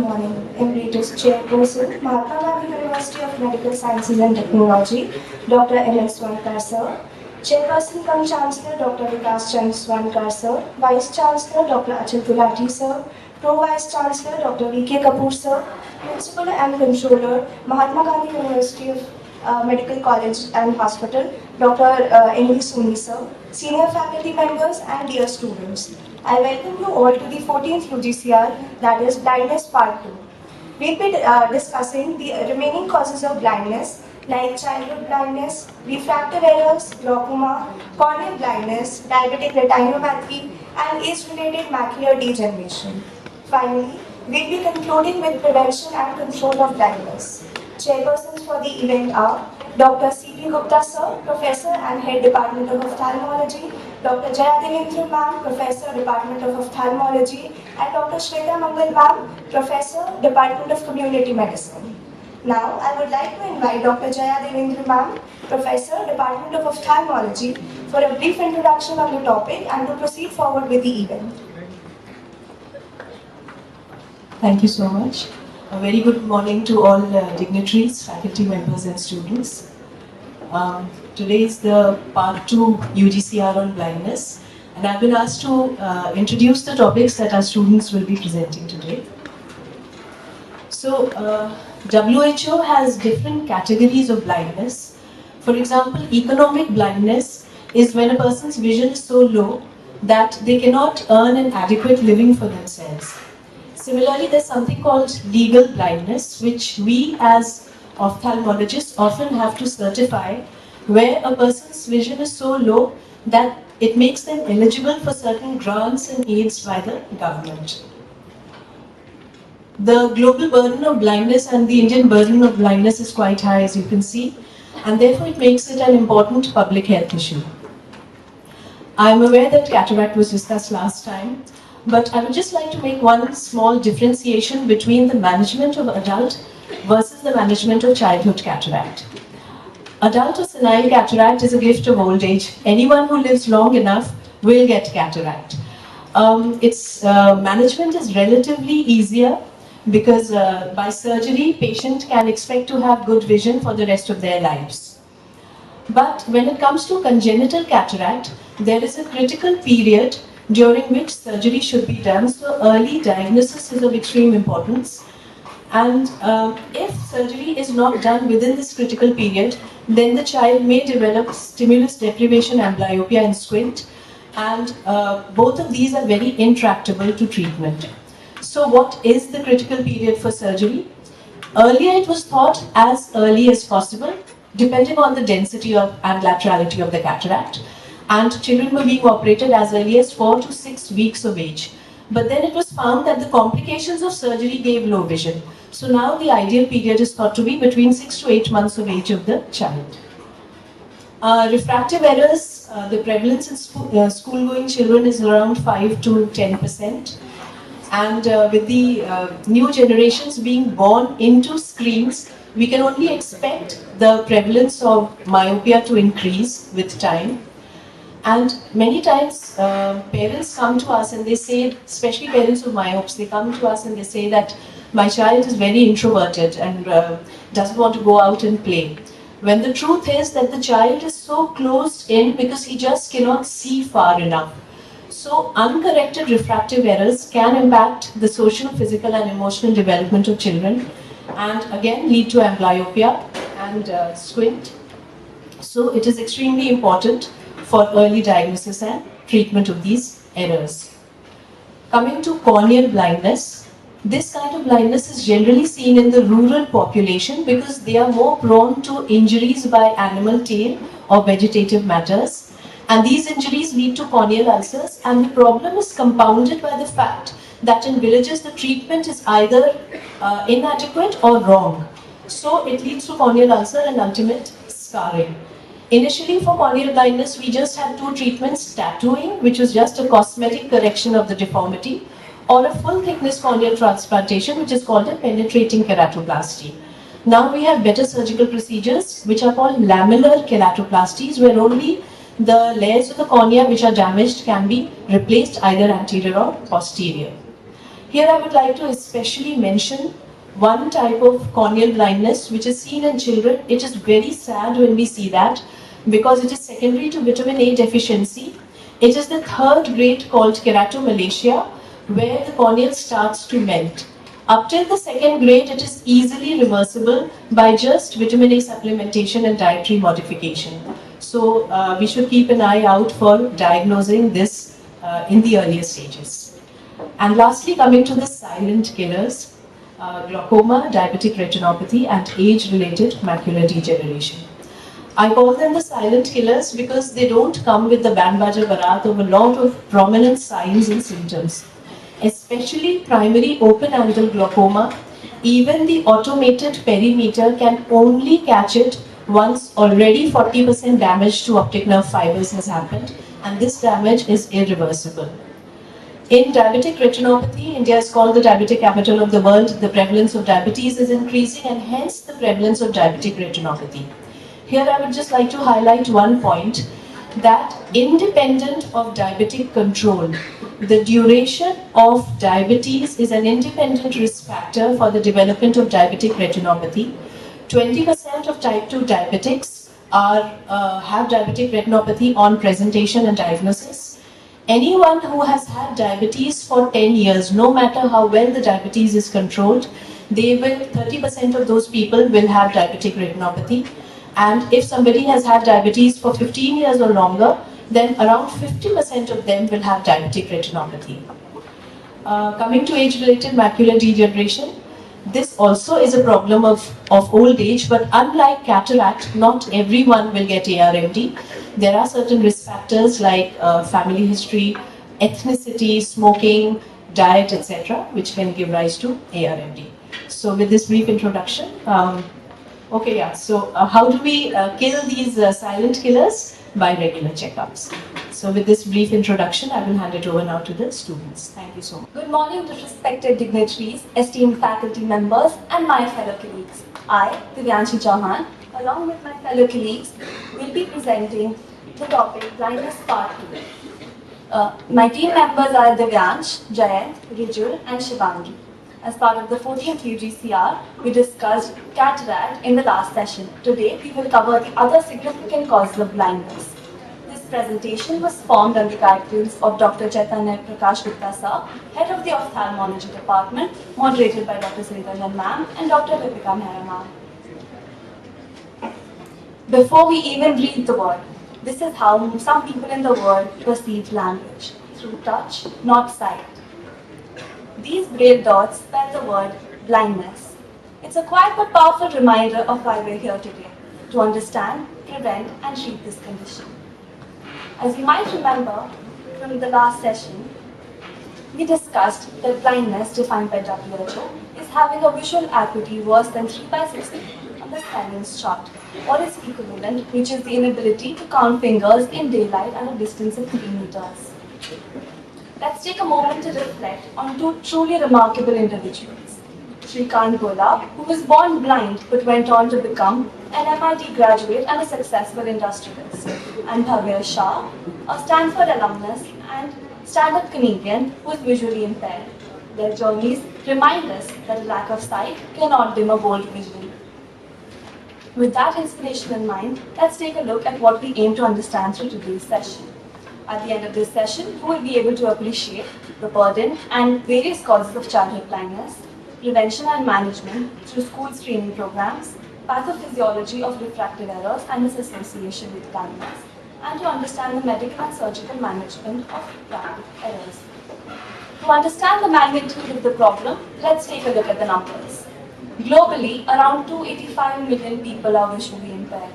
morning, Emeritus Chairperson, Mahatma Gandhi University of Medical Sciences and Technology, Dr. M.S. Swankar Sir, Chairperson cum Chancellor, Dr. Vikas Chand Swankar Sir, Vice Chancellor, Dr. Achal Gulati Sir, Pro-Vice Chancellor, Dr. V.K. Kapoor Sir, Principal and Controller, Mahatma Gandhi University of Medical College and Hospital, Dr. Emily Suni Sir, Senior Faculty Members and dear students. I welcome you all to the 14th UGCR, that is Blindness Part 2. We'll be discussing the remaining causes of blindness like childhood blindness, refractive errors, glaucoma, corneal blindness, diabetic retinopathy, and age-related macular degeneration. Finally, we'll be concluding with prevention and control of blindness. Chairpersons for the event are Dr. C.P. Gupta Sir, Professor and Head Department of Ophthalmology, Dr. Jaya Devendra Ma'am, Professor, Department of Ophthalmology, and Dr. Shweta Mangal Ma'am, Professor, Department of Community Medicine. Now, I would like to invite Dr. Jaya Devendra Ma'am, Professor, Department of Ophthalmology, for a brief introduction of the topic and to proceed forward with the event. Thank you so much. A very good morning to all dignitaries, faculty members and students. Today is the part 2 UGCR on blindness, and I've been asked to introduce the topics that our students will be presenting today. So, WHO has different categories of blindness. For example, economic blindness is when a person's vision is so low that they cannot earn an adequate living for themselves. Similarly, there's something called legal blindness, which we as ophthalmologists often have to certify, where a person's vision is so low that it makes them eligible for certain grants and aids by the government. The global burden of blindness and the Indian burden of blindness is quite high, as you can see, and therefore it makes it an important public health issue. I am aware that cataract was discussed last time, but I would just like to make one small differentiation between the management of adult versus the management of childhood cataract. Adult or senile cataract is a gift of old age. Anyone who lives long enough will get cataract. Its management is relatively easier because by surgery, patient can expect to have good vision for the rest of their lives. But when it comes to congenital cataract, there is a critical period during which surgery should be done, so early diagnosis is of extreme importance. And if surgery is not done within this critical period, then the child may develop stimulus deprivation, amblyopia and squint, and both of these are very intractable to treatment. So what is the critical period for surgery? Earlier it was thought as early as possible, depending on the density and laterality of the cataract. And children were being operated as early as 4 to 6 weeks of age. But then it was found that the complications of surgery gave low vision. So now the ideal period is thought to be between 6 to 8 months of age of the child. Refractive errors, the prevalence in school-going children is around 5 to 10%. And with the new generations being born into screens, we can only expect the prevalence of myopia to increase with time. And many times parents come to us and they say, especially parents of myopes, they come to us and they say that my child is very introverted and doesn't want to go out and play. When the truth is that the child is so closed in because he just cannot see far enough. So uncorrected refractive errors can impact the social, physical and emotional development of children and again lead to amblyopia and squint. So it is extremely important for early diagnosis and treatment of these errors. Coming to corneal blindness, this kind of blindness is generally seen in the rural population because they are more prone to injuries by animal tail or vegetative matters. And these injuries lead to corneal ulcers, and the problem is compounded by the fact that in villages the treatment is either inadequate or wrong. So it leads to corneal ulcer and ultimate scarring. Initially for corneal blindness, we just had 2 treatments, tattooing, which was just a cosmetic correction of the deformity, or a full thickness corneal transplantation, which is called a penetrating keratoplasty. Now we have better surgical procedures, which are called lamellar keratoplasties, where only the layers of the cornea which are damaged can be replaced either anterior or posterior. Here I would like to especially mention one type of corneal blindness which is seen in children. It is very sad when we see that because it is secondary to vitamin A deficiency. It is the third grade called keratomalacia where the corneal starts to melt. Up till the second grade, it is easily reversible by just vitamin A supplementation and dietary modification. So we should keep an eye out for diagnosing this in the earlier stages. And lastly, coming to the silent killers, glaucoma, diabetic retinopathy, and age-related macular degeneration. I call them the silent killers because they don't come with the band baja barat of a lot of prominent signs and symptoms. Especially primary open-angle glaucoma, even the automated perimeter can only catch it once already 40% damage to optic nerve fibers has happened, and this damage is irreversible. In diabetic retinopathy, India is called the diabetic capital of the world. The prevalence of diabetes is increasing and hence the prevalence of diabetic retinopathy. Here I would just like to highlight one point that independent of diabetic control, the duration of diabetes is an independent risk factor for the development of diabetic retinopathy. 20% of type 2 diabetics have diabetic retinopathy on presentation and diagnosis. Anyone who has had diabetes for 10 years, no matter how well the diabetes is controlled, 30% of those people will have diabetic retinopathy. And if somebody has had diabetes for 15 years or longer, then around 50% of them will have diabetic retinopathy. Coming to age-related macular degeneration, this also is a problem of old age, but unlike cataract, not everyone will get ARMD. There are certain risk factors like family history, ethnicity, smoking, diet, etc., which can give rise to ARMD. So with this brief introduction, how do we kill these silent killers? By regular checkups. So with this brief introduction, I will hand it over now to the students. Thank you so much. Good morning to respected dignitaries, esteemed faculty members, and my fellow colleagues. I, Divyanshi Chauhan, along with my fellow colleagues, will be presenting the topic Blindness Part 2. My team members are Divyansh, Jayant, Rijul, and Shivangi. As part of the 14th UGCR, we discussed cataract in the last session. Today, we will cover the other significant causes of blindness. This presentation was formed under guidance of Dr. Chaitanya Prakash Gupta sir, head of the Ophthalmology department, moderated by Dr. Sridajan ma'am and Dr. Vipika Mehra ma'am. Before we even read the word, this is how some people in the world perceive language, through touch, not sight. These braille dots spell the word blindness. It's a quiet but powerful reminder of why we're here today, to understand, prevent, and treat this condition. As you might remember from the last session, we discussed that blindness, defined by WHO, is having a visual acuity worse than 3/16 on the Stevens chart, or its equivalent, which is the inability to count fingers in daylight at a distance of 3 meters. Let's take a moment to reflect on two truly remarkable individuals. Shrikant Gola, who was born blind but went on to become an MIT graduate and a successful industrialist, and Bhavya Shah, a Stanford alumnus and stand-up comedian who is visually impaired. Their journeys remind us that a lack of sight cannot dim a bold vision. With that inspiration in mind, let's take a look at what we aim to understand through today's session. At the end of this session, you will be able to appreciate the burden and various causes of childhood blindness, prevention and management through school screening programs, pathophysiology of refractive errors and its association with blindness, and to understand the medical and surgical management of refractive errors. To understand the magnitude of the problem, let's take a look at the numbers. Globally, around 285 million people are visually impaired.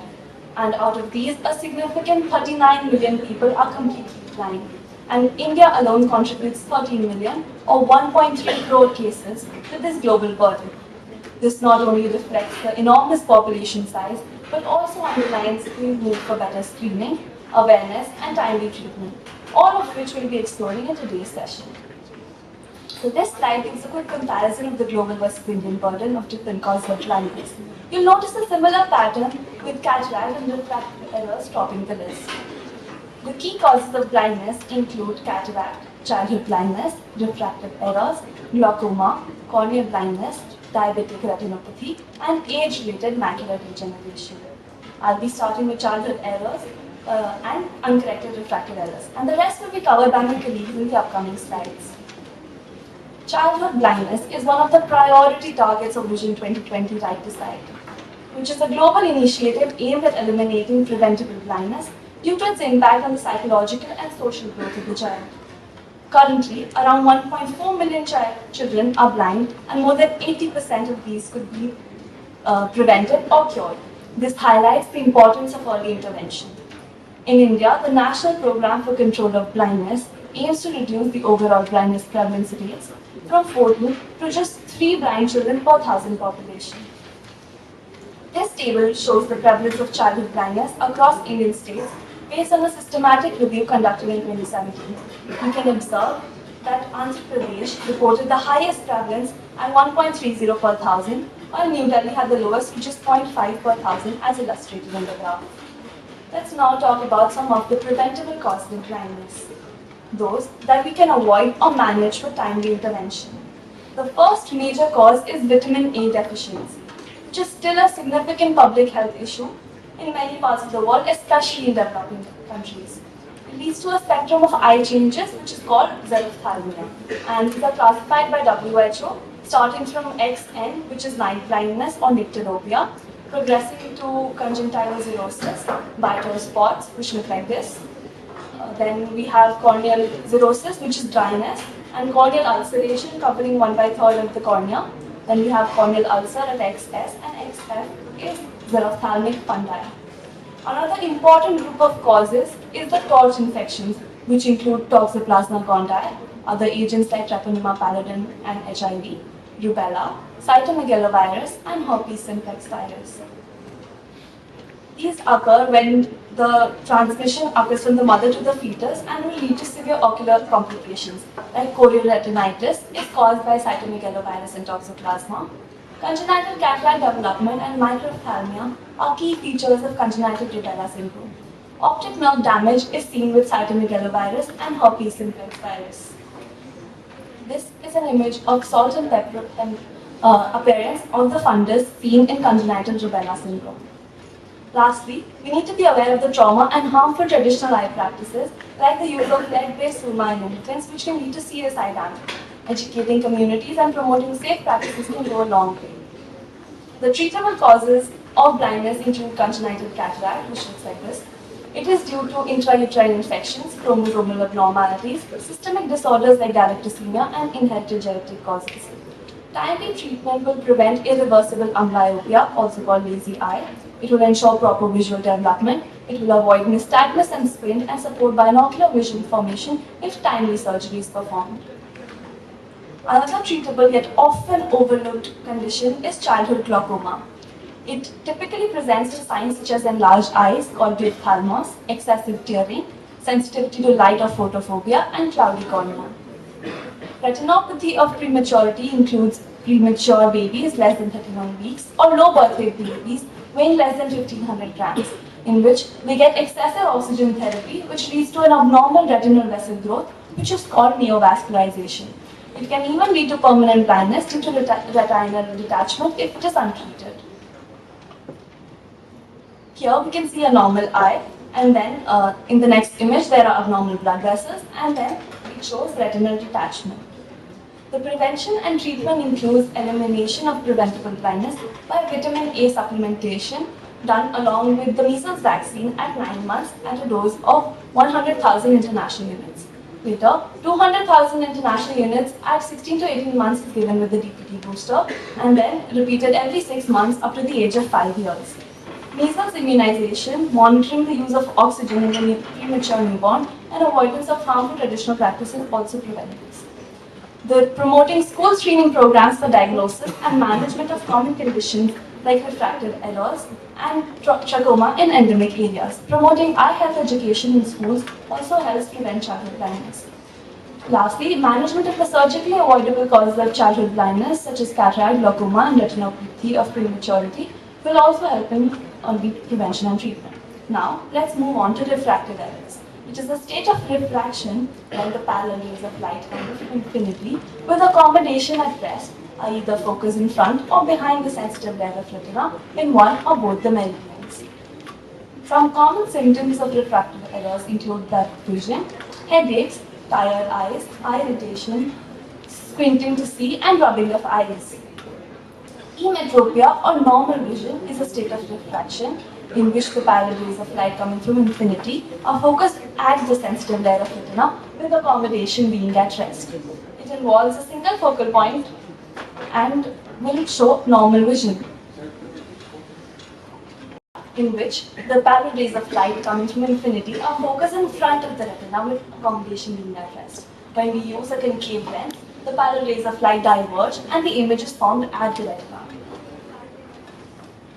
And out of these, a significant 39 million people are completely blind. And India alone contributes 13 million or 1.3 crore cases to this global burden. This not only reflects the enormous population size, but also underlines the need for better screening, awareness, and timely treatment, all of which we'll be exploring in today's session. So this slide gives a quick comparison of the global versus Indian burden of different causes of blindness. You'll notice a similar pattern with cataract and refractive errors topping the list. The key causes of blindness include cataract, childhood blindness, refractive errors, glaucoma, corneal blindness, diabetic retinopathy, and age-related macular degeneration. I'll be starting with childhood errors and uncorrected refractive errors, and the rest will be covered by my colleagues in the upcoming slides. Childhood blindness is one of the priority targets of Vision 2020 Right to Sight, which is a global initiative aimed at eliminating preventable blindness due to its impact on the psychological and social growth of the child. Currently, around 1.4 million children are blind, and more than 80% of these could be prevented or cured. This highlights the importance of early intervention. In India, the National Program for Control of Blindness aims to reduce the overall blindness prevalence rates from 14 to just 3 blind children per 1,000 population. This table shows the prevalence of childhood blindness across Indian states based on a systematic review conducted in 2017. You can observe that Andhra Pradesh reported the highest prevalence at 1.30 per 1,000, while New Delhi had the lowest, which is 0.5 per 1,000, as illustrated in the graph. Let's now talk about some of the preventable causes of blindness, those that we can avoid or manage with timely intervention. The first major cause is vitamin A deficiency, which is still a significant public health issue in many parts of the world, especially in developing countries. It leads to a spectrum of eye changes, which is called xerophthalmia, and these are classified by WHO, starting from XN, which is night blindness or nyctalopia, progressing to conjunctival xerosis, biter spots, which look like this. Then we have corneal xerosis, which is dryness, and corneal ulceration covering 1/3 of the cornea. Then we have corneal ulcer at XS, and XF is xerophthalmic fundi. Another important group of causes is the torch infections, which include Toxoplasma gondii, other agents like Treponema pallidum and HIV, rubella, cytomegalovirus, and herpes simplex virus. These occur when the transmission occurs from the mother to the fetus and will lead to severe ocular complications, like chorioretinitis is caused by cytomegalovirus and Toxoplasma. Congenital cataract development and microphthalmia are key features of congenital rubella syndrome. Optic nerve damage is seen with cytomegalovirus and herpes simplex virus. This is an image of salt and pepper appearance of the fundus seen in congenital rubella syndrome. Lastly, we need to be aware of the trauma and harmful traditional eye practices like the use of lead-based surma and lubricants, which can lead to serious eye damage. Educating communities and promoting safe practices can go a long way. The treatable causes of blindness include congenital cataract, which looks like this. It is due to intrauterine infections, chromosomal abnormalities, systemic disorders like galactosemia, and inherited genetic causes. Timely treatment will prevent irreversible amblyopia, also called lazy eye. It will ensure proper visual development. It will avoid nystagmus and squint and support binocular vision formation if timely surgery is performed. Another treatable yet often overlooked condition is childhood glaucoma. It typically presents to signs such as enlarged eyes called diophthalmos, excessive tearing, sensitivity to light or photophobia, and cloudy cornea. Retinopathy of prematurity includes premature babies less than 31 weeks or low birth weight babies weighing less than 1500 grams, in which they get excessive oxygen therapy, which leads to an abnormal retinal vessel growth, which is called neovascularization. It can even lead to permanent blindness due to retinal detachment if it is untreated. Here we can see a normal eye, and then in the next image there are abnormal blood vessels, and then it shows retinal detachment. The prevention and treatment includes elimination of preventable blindness by vitamin A supplementation done along with the measles vaccine at 9 months at a dose of 100,000 international units. Later, 200,000 international units at 16 to 18 months is given with the DPT booster, and then repeated every 6 months up to the age of 5 years. Measles immunization, monitoring the use of oxygen in the premature newborn, and avoidance of harmful traditional practices also prevent this. The promoting school screening programs for diagnosis and management of common conditions like refractive errors and trachoma in endemic areas. Promoting eye health education in schools also helps prevent childhood blindness. Lastly, management of the surgically avoidable causes of childhood blindness such as cataract, glaucoma, and retinopathy of prematurity will also help in the prevention and treatment. Now, let's move on to refractive errors. which is a state of refraction when the parallel rays of light come from infinity with accommodation at rest, i.e. the focus in front or behind the sensitive layer of retina in one or both the meridians. Some common symptoms of refractive errors include dark vision, headaches, tired eyes, eye irritation, squinting to see, and rubbing of eyes. Emetropia or normal vision is a state of refraction in which the parallel rays of light coming from infinity are focused at the sensitive layer of retina with accommodation being at rest. It involves a single focal point and will show normal vision, in which the parallel rays of light coming from infinity are focused in front of the retina with accommodation being at rest. When we use a concave lens, the parallel rays of light diverge and the image is formed at the retina.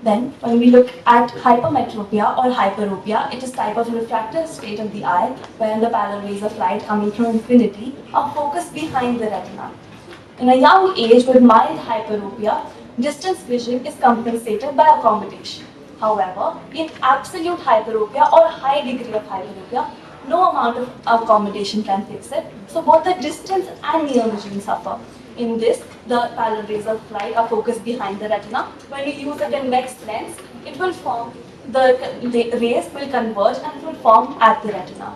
Then, when we look at hypermetropia or hyperopia, it is type of refractive state of the eye wherein the parallel rays of light coming from infinity are focused behind the retina. In a young age with mild hyperopia, distance vision is compensated by accommodation. However, in absolute hyperopia or high degree of hyperopia, no amount of accommodation can fix it, so both the distance and near vision suffer. In this, the parallel rays of light are focused behind the retina. When you use a convex lens, it will form, the rays will converge and it will form at the retina.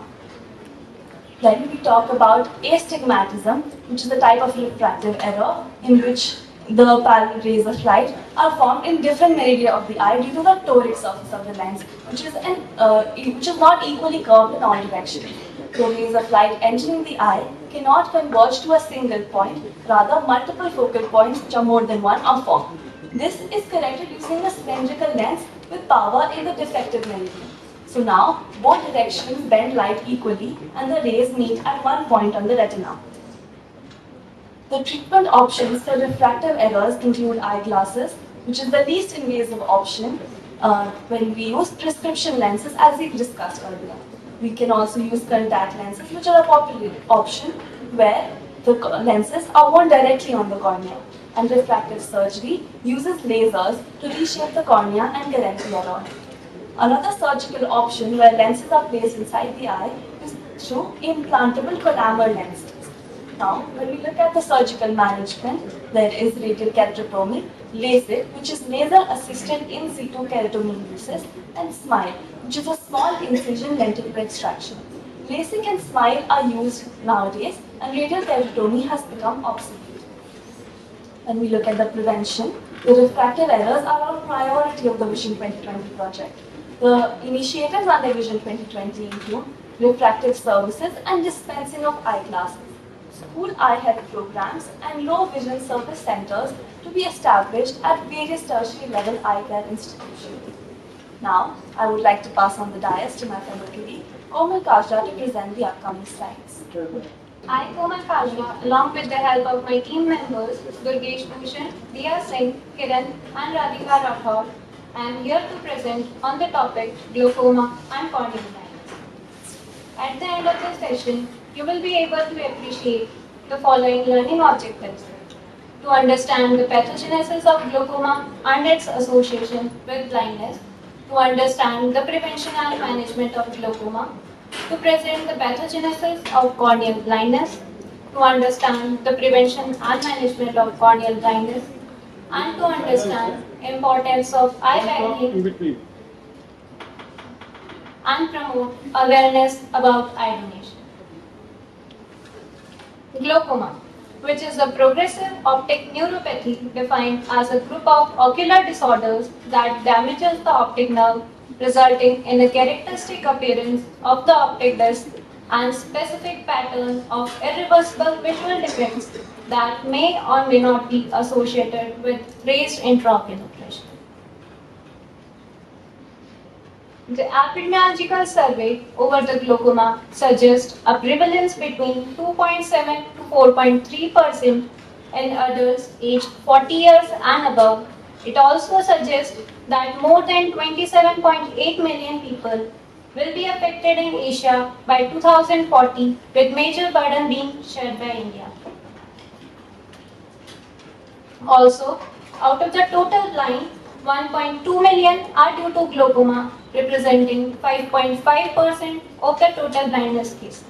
Then we talk about astigmatism, which is a type of refractive error in which the parallel rays of light are formed in different meridia of the eye due to the toric surface of the lens, which is not equally curved in all directions. The rays of light entering the eye cannot converge to a single point, rather multiple focal points which are more than one are formed. This is corrected using a cylindrical lens with power in the defective meridian. So now, both directions bend light equally and the rays meet at one point on the retina. The treatment options for refractive errors include eyeglasses, which is the least invasive option when we use prescription lenses as we discussed earlier. We can also use contact lenses, which are a popular option where the lenses are worn directly on the cornea. And refractive surgery uses lasers to reshape the cornea and correct the error. Another surgical option where lenses are placed inside the eye is through implantable Collamer lenses. Now, when we look at the surgical management, there is radial keratotomy, LASIK, which is laser-assisted in situ keratomeiosis, and SMILE, which is a small incision lenticular extraction. LASIK and SMILE are used nowadays, and radial keratotomy has become obsolete. When we look at the prevention, the refractive errors are a priority of the Vision 2020 project. The initiatives under Vision 2020 include refractive services and dispensing of eyeglasses, school eye health programs, and low vision service centers to be established at various tertiary level eye care institutions. Now, I would like to pass on the dais to my fellow colleague, Komal Kajla, to present the upcoming slides. I, Komal Kajla, along with the help of my team members, Durgesh Bhushan, Diya Singh, Kiran, and Radhika Rathod, I am here to present on the topic glaucoma and corneal blindness. At the end of this session, you will be able to appreciate the following learning objectives: to understand the pathogenesis of glaucoma and its association with blindness, to understand the prevention and management of glaucoma, to present the pathogenesis of corneal blindness, to understand the prevention and management of corneal blindness, and to understand importance of eye tracking and promote awareness about eye donation. Glaucoma, which is a progressive optic neuropathy defined as a group of ocular disorders that damages the optic nerve, resulting in a characteristic appearance of the optic disc and specific pattern of irreversible visual defects that may or may not be associated with raised intraocular pressure. The epidemiological survey over the glaucoma suggests a prevalence between 2.7 to 4.3% in adults aged 40 years and above. It also suggests that more than 27.8 million people will be affected in Asia by 2040, with major burden being shared by India. Also, out of the total blind, 1.2 million are due to glaucoma, representing 5.5% of the total blindness cases.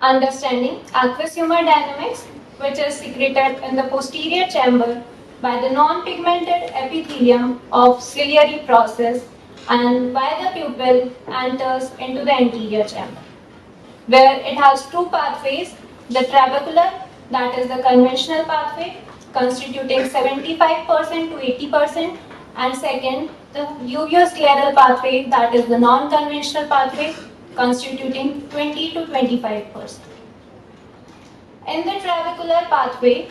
Understanding aqueous humor dynamics, which is secreted in the posterior chamber by the non-pigmented epithelium of ciliary process and by the pupil enters into the anterior chamber, where it has two pathways, the trabecular, that is the conventional pathway, constituting 75% to 80%, and second, the uveoscleral pathway, that is the non-conventional pathway, constituting 20 to 25%. In the trabecular pathway,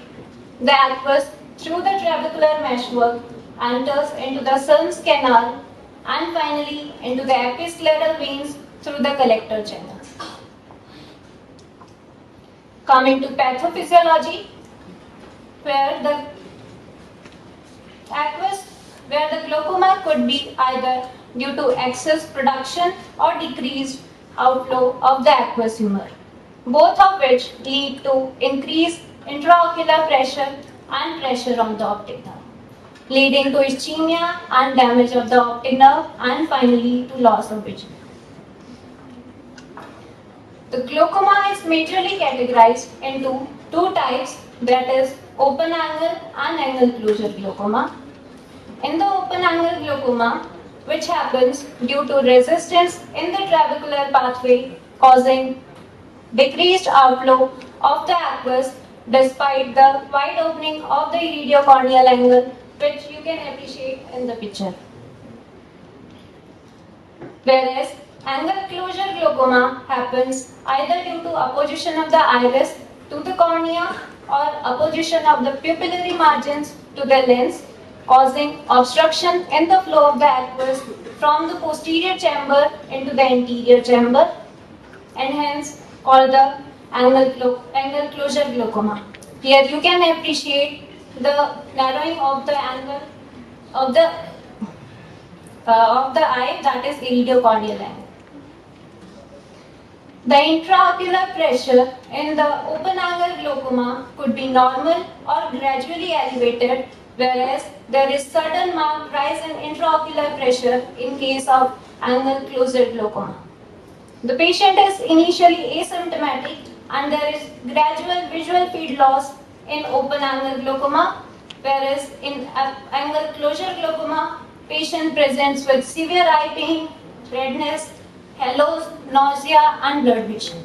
the aqueous through the trabecular meshwork enters into the Sirm's canal and finally into the episcleral veins through the collector channel. Coming to pathophysiology, where the glaucoma could be either due to excess production or decreased outflow of the aqueous humor, both of which lead to increased intraocular pressure and pressure on the optic nerve, leading to ischemia and damage of the optic nerve and finally to loss of vision. The glaucoma is majorly categorized into two types, that is open angle and angle closure glaucoma. In the open angle glaucoma, which happens due to resistance in the trabecular pathway causing decreased outflow of the aqueous despite the wide opening of the iridocorneal angle, which you can appreciate in the picture. Whereas angle closure glaucoma happens either due to opposition of the iris to the cornea or opposition of the pupillary margins to the lens, causing obstruction in the flow of the aqueous from the posterior chamber into the anterior chamber, and hence called the angle closure glaucoma. Here you can appreciate the narrowing of the angle of the eye, that is iridocorneal angle. The intraocular pressure in the open angle glaucoma could be normal or gradually elevated, whereas there is sudden marked rise in intraocular pressure in case of angle closure glaucoma. The patient is initially asymptomatic and there is gradual visual field loss in open angle glaucoma, whereas in angle closure glaucoma, patient presents with severe eye pain, redness, halos, nausea and blurred vision.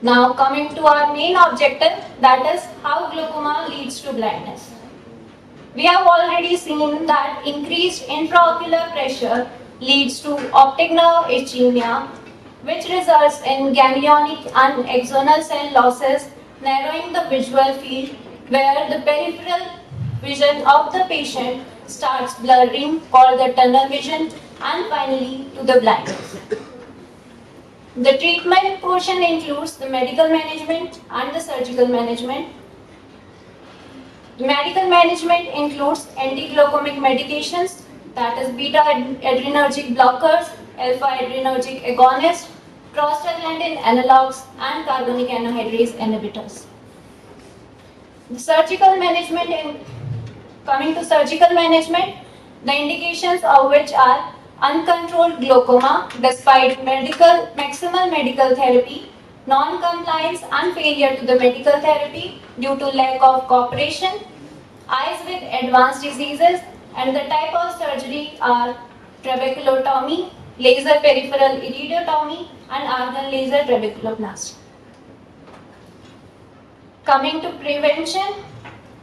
Now coming to our main objective, that is how glaucoma leads to blindness. We have already seen that increased intraocular pressure leads to optic nerve ischemia, which results in ganglionic and axonal cell losses, narrowing the visual field, where the peripheral vision of the patient starts blurring, called the tunnel vision, and finally to the blindness. The treatment portion includes the medical management and the surgical management. The medical management includes anti-glaucomic medications, that is beta-adrenergic blockers, alpha-adrenergic agonists, prostaglandin analogs, and carbonic anhydrase inhibitors. The surgical management, coming to surgical management, the indications of which are uncontrolled glaucoma despite maximal medical therapy, non-compliance and failure to the medical therapy due to lack of cooperation, eyes with advanced diseases, and the type of surgery are trabeculotomy, laser peripheral iridotomy, and argon laser trabeculoplasty. Coming to prevention,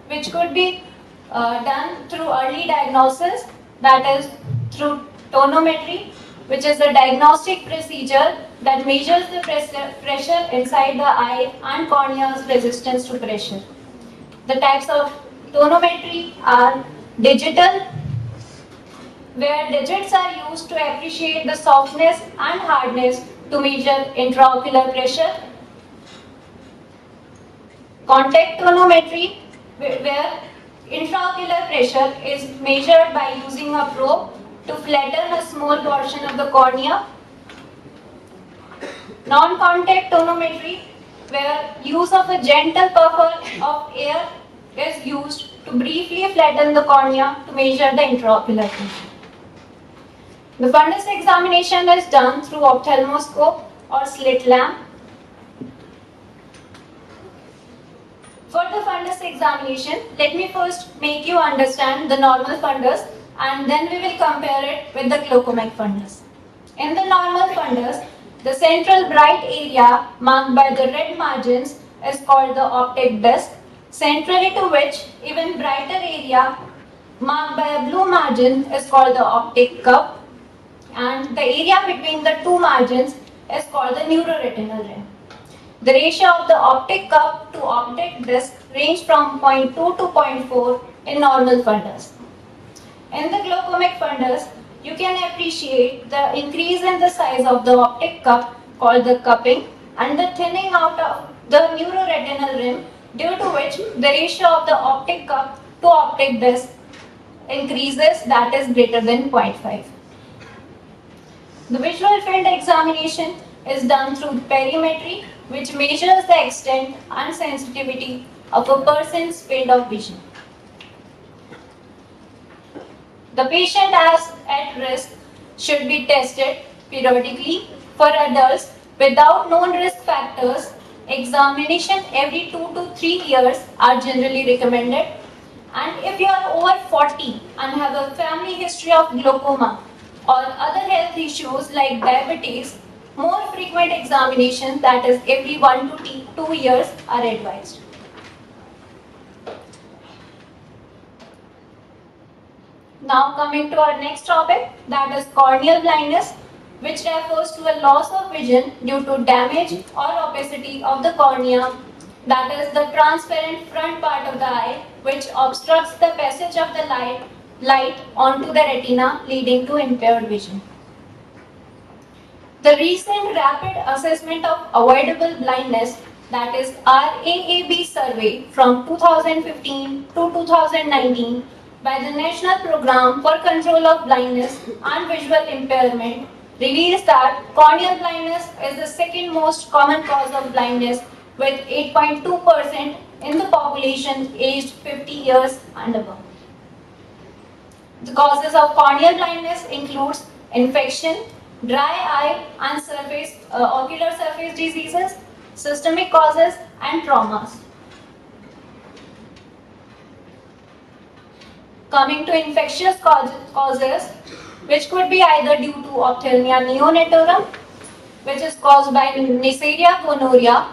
which could be done through early diagnosis, that is through tonometry, which is a diagnostic procedure that measures the pressure inside the eye and cornea's resistance to pressure. The types of tonometry are digital, where digits are used to appreciate the softness and hardness to measure intraocular pressure. Contact tonometry, where intraocular pressure is measured by using a probe to flatten a small portion of the cornea. Non-contact tonometry, where use of a gentle puffer of air is used to briefly flatten the cornea to measure the intraocular pressure. The fundus examination is done through ophthalmoscope or slit lamp. For the fundus examination, let me first make you understand the normal fundus and then we will compare it with the glaucomic fundus. In the normal fundus, the central bright area marked by the red margins is called the optic disc, centrally to which even brighter area marked by a blue margin is called the optic cup, and the area between the two margins is called the neuroretinal rim. The ratio of the optic cup to optic disc range from 0.2 to 0.4 in normal fundus. In the glaucomic fundus, you can appreciate the increase in the size of the optic cup called the cupping and the thinning out of the neuroretinal rim, due to which the ratio of the optic cup to optic disc increases, that is greater than 0.5. The visual field examination is done through perimetry, which measures the extent and sensitivity of a person's field of vision. The patient as at risk should be tested periodically. For adults without known risk factors, examination every 2 to 3 years are generally recommended. And if you are over 40 and have a family history of glaucoma or other health issues like diabetes, more frequent examinations, that is every 1 to 2 years, are advised. Now coming to our next topic, that is corneal blindness, which refers to a loss of vision due to damage or opacity of the cornea, that is the transparent front part of the eye, which obstructs the passage of the light onto the retina, leading to impaired vision. The recent rapid assessment of avoidable blindness, that is RAAB survey from 2015 to 2019 by the National Program for Control of Blindness and Visual Impairment, reveals that corneal blindness is the second most common cause of blindness, with 8.2% in the population aged 50 years and above. The causes of corneal blindness includes infection, dry eye and ocular surface diseases, systemic causes and traumas. Coming to infectious causes, which could be either due to ophthalmia neonatorum, which is caused by Neisseria gonorrhea,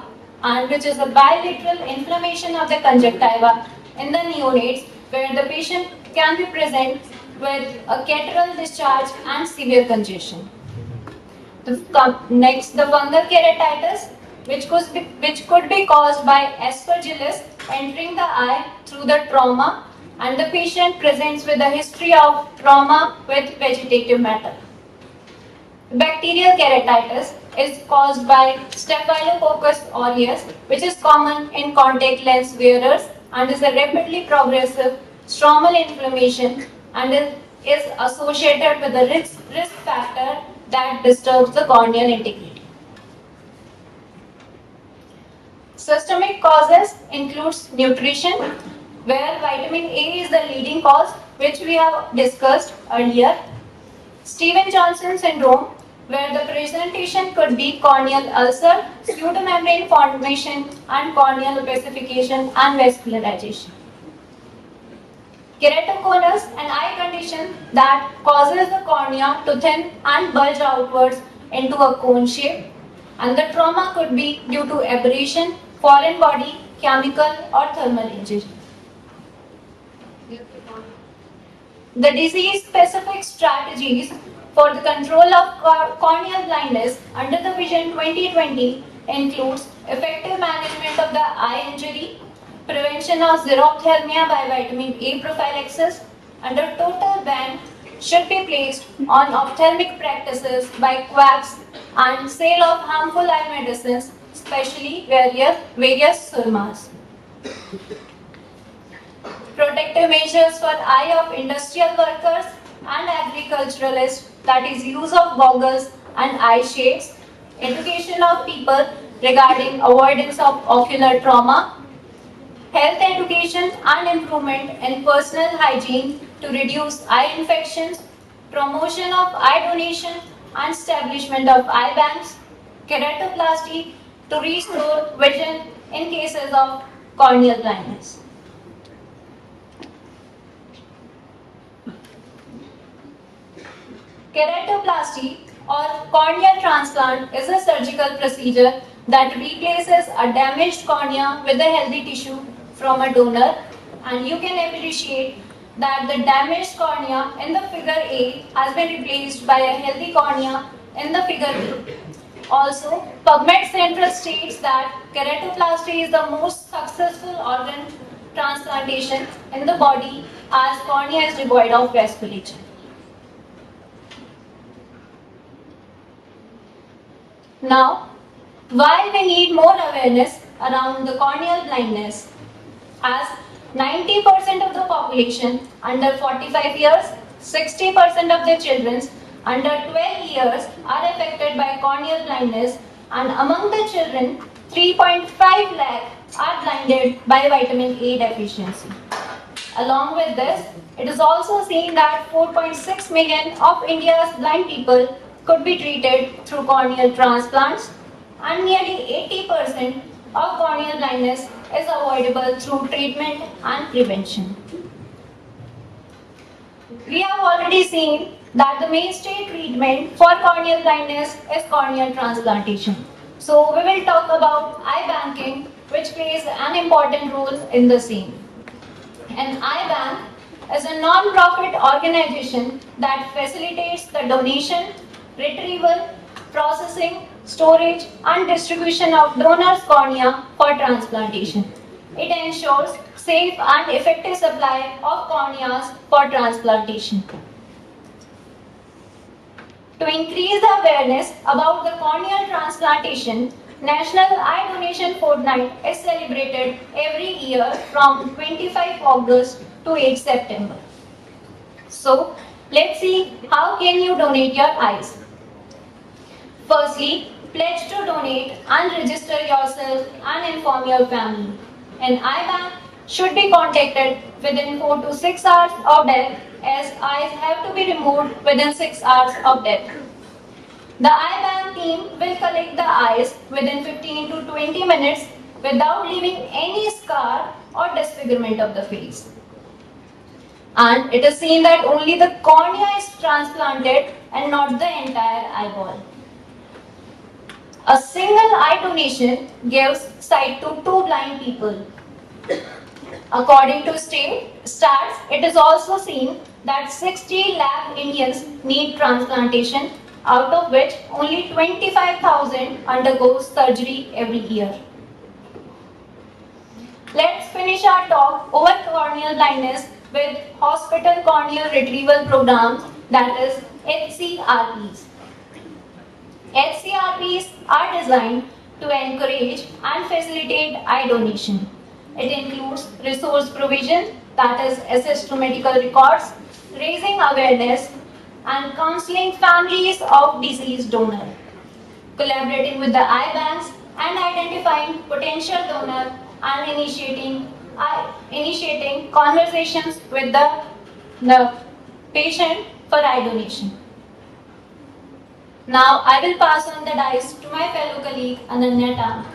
and which is a bilateral inflammation of the conjunctiva in the neonates, where the patient can be present with a catarrhal discharge and severe congestion. Next, the fungal keratitis, which could be caused by aspergillus entering the eye through the trauma, and the patient presents with a history of trauma with vegetative matter. Bacterial keratitis is caused by Staphylococcus aureus, which is common in contact lens wearers and is a rapidly progressive stromal inflammation and is associated with a risk factor that disturbs the corneal integrity. Systemic causes includes nutrition, where vitamin A is the leading cause, which we have discussed earlier. Stevens-Johnson syndrome, where the presentation could be corneal ulcer, pseudomembrane formation, and corneal opacification and vascularization. Keratoconus, an eye condition that causes the cornea to thin and bulge outwards into a cone shape, and the trauma could be due to aberration, foreign body, chemical or thermal injury. The disease-specific strategies for the control of corneal blindness under the Vision 2020 includes effective management of the eye injury, prevention of xerophthalmia by vitamin A prophylaxis, and a total ban should be placed on ophthalmic practices by quacks and sale of harmful eye medicines, especially various surmas. Protective measures for eye of industrial workers and agriculturalists, that is use of goggles and eye shades, education of people regarding avoidance of ocular trauma, health education and improvement in personal hygiene to reduce eye infections, promotion of eye donation and establishment of eye banks, keratoplasty to restore vision in cases of corneal blindness. Keratoplasty or corneal transplant is a surgical procedure that replaces a damaged cornea with a healthy tissue from a donor, and you can appreciate that the damaged cornea in the figure A has been replaced by a healthy cornea in the figure B. Also, PubMed Central states that keratoplasty is the most successful organ transplantation in the body as cornea is devoid of vasculature. Now, why we need more awareness around the corneal blindness? As 90% of the population under 45 years, 60% of the children under 12 years are affected by corneal blindness, and among the children, 3.5 lakh are blinded by vitamin A deficiency. Along with this, it is also seen that 4.6 million of India's blind people could be treated through corneal transplants, and nearly 80% of corneal blindness is avoidable through treatment and prevention. We have already seen that the mainstay treatment for corneal blindness is corneal transplantation. So we will talk about eye banking, which plays an important role in the same. An eye bank is a non-profit organization that facilitates the donation, retrieval, processing, storage and distribution of donors' cornea for transplantation. It ensures safe and effective supply of corneas for transplantation. To increase the awareness about the corneal transplantation, National Eye Donation Fortnight is celebrated every year from 25 August to 8 September. So, let's see how can you donate your eyes. Firstly, pledge to donate and register yourself and inform your family. An eye bank should be contacted within 4 to 6 hours of death, as eyes have to be removed within 6 hours of death. The eye bank team will collect the eyes within 15 to 20 minutes without leaving any scar or disfigurement of the face. And it is seen that only the cornea is transplanted and not the entire eyeball. A single eye donation gives sight to 2 blind people. According to stats, it is also seen that 60 lakh Indians need transplantation, out of which only 25,000 undergo surgery every year. Let's finish our talk over corneal blindness with hospital corneal retrieval programs, that is HCRPs. HCRPs are designed to encourage and facilitate eye donation. It includes resource provision, that is access to medical records, raising awareness, and counseling families of deceased donor, collaborating with the eye banks and identifying potential donor and initiating conversations with the patient for eye donation. Now I will pass on the dice to my fellow colleague Ananya Tank.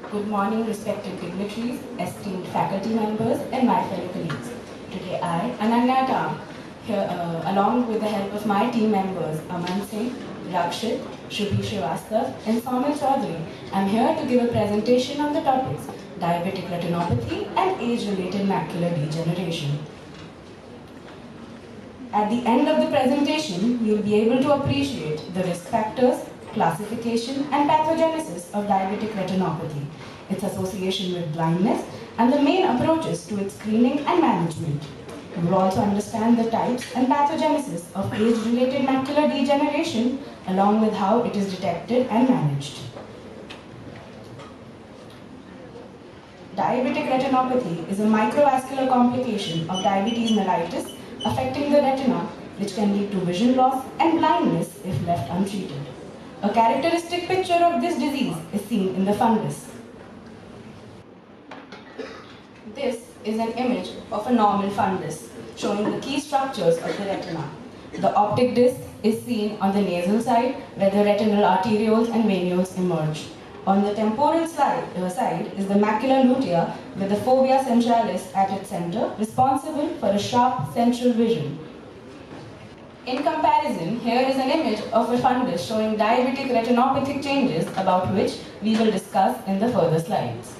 Good morning, respected dignitaries, esteemed faculty members, and my fellow colleagues. Today I, Ananya Tank, here, along with the help of my team members Aman Singh, Rakshit, Shubhi Srivastav, and Soumya Chaudhary, I am here to give a presentation on the topics diabetic retinopathy and age-related macular degeneration. At the end of the presentation, you will be able to appreciate the risk factors, classification and pathogenesis of diabetic retinopathy, its association with blindness, and the main approaches to its screening and management. You will also understand the types and pathogenesis of age-related macular degeneration, along with how it is detected and managed. Diabetic retinopathy is a microvascular complication of diabetes mellitus affecting the retina, which can lead to vision loss and blindness if left untreated. A characteristic picture of this disease is seen in the fundus. This is an image of a normal fundus showing the key structures of the retina. The optic disc is seen on the nasal side where the retinal arterioles and venules emerge. On the temporal side is the macular lutea with the fovea centralis at its center, responsible for a sharp central vision. In comparison, here is an image of a fundus showing diabetic retinopathic changes about which we will discuss in the further slides.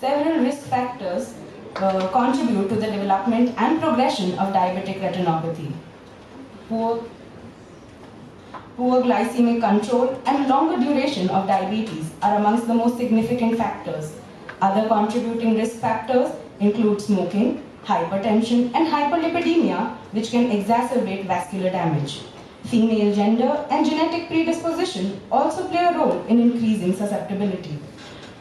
Several risk factors contribute to the development and progression of diabetic retinopathy. Poor glycemic control and longer duration of diabetes are amongst the most significant factors. Other contributing risk factors include smoking, hypertension, and hyperlipidemia, which can exacerbate vascular damage. Female gender and genetic predisposition also play a role in increasing susceptibility.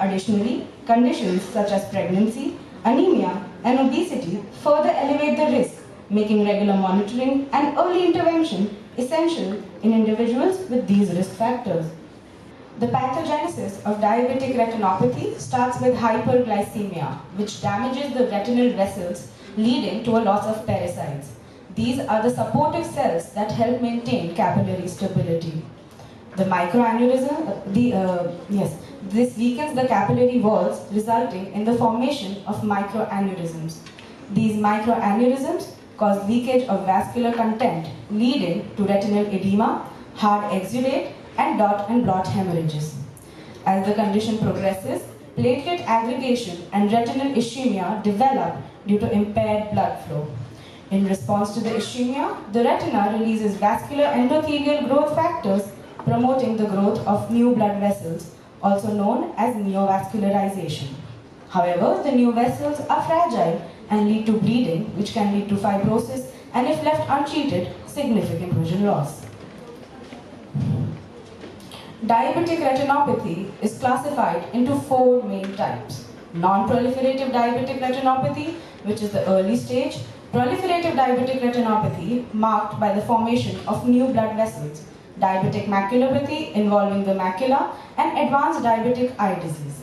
Additionally, conditions such as pregnancy, anemia, and obesity further elevate the risk, making regular monitoring and early intervention essential in individuals with these risk factors. The pathogenesis of diabetic retinopathy starts with hyperglycemia, which damages the retinal vessels, leading to a loss of pericytes. These are the supportive cells that help maintain capillary stability. The microaneurysm, this weakens the capillary walls, resulting in the formation of microaneurysms. These microaneurysms cause leakage of vascular content, leading to retinal edema, hard exudate, and dot and blot hemorrhages. As the condition progresses, platelet aggregation and retinal ischemia develop due to impaired blood flow. In response to the ischemia, the retina releases vascular endothelial growth factors, promoting the growth of new blood vessels, also known as neovascularization. However, the new vessels are fragile and lead to bleeding, which can lead to fibrosis and, if left untreated, significant vision loss. Diabetic retinopathy is classified into 4 main types. Non-proliferative diabetic retinopathy, which is the early stage, proliferative diabetic retinopathy marked by the formation of new blood vessels, diabetic maculopathy involving the macula, and advanced diabetic eye disease.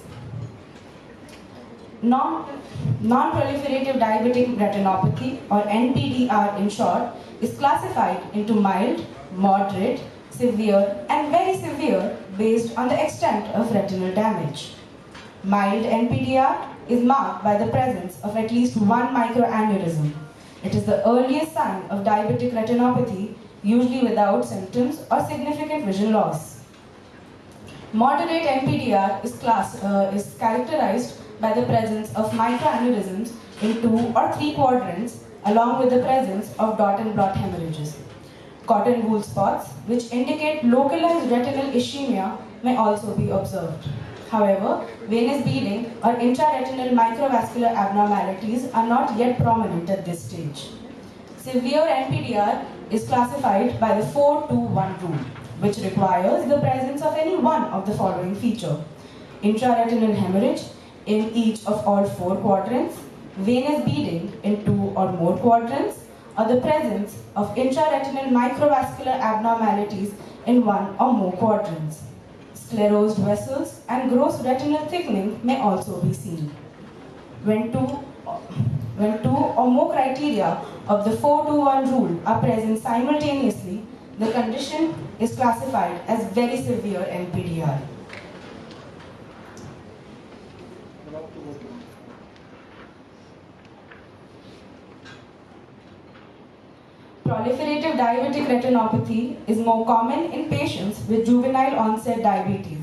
Non-proliferative diabetic retinopathy, or NPDR in short, is classified into mild, moderate, severe, and very severe based on the extent of retinal damage. Mild NPDR is marked by the presence of at least one microaneurysm. It is the earliest sign of diabetic retinopathy, usually without symptoms or significant vision loss. Moderate NPDR is characterized by the presence of microaneurysms in 2 or 3 quadrants, along with the presence of dot and blot hemorrhages. Cotton wool spots, which indicate localized retinal ischemia, may also be observed. However, venous bleeding or intraretinal microvascular abnormalities are not yet prominent at this stage. Severe NPDR is classified by the 4-2-1 rule, which requires the presence of any one of the following feature: intraretinal hemorrhage in each of all 4 quadrants, venous bleeding in 2 or more quadrants, or the presence of intraretinal microvascular abnormalities in 1 or more quadrants. Sclerosed vessels and gross retinal thickening may also be seen. When two or more criteria of the 4-2-1 rule are present simultaneously, the condition is classified as very severe NPDR. Proliferative diabetic retinopathy is more common in patients with juvenile onset diabetes.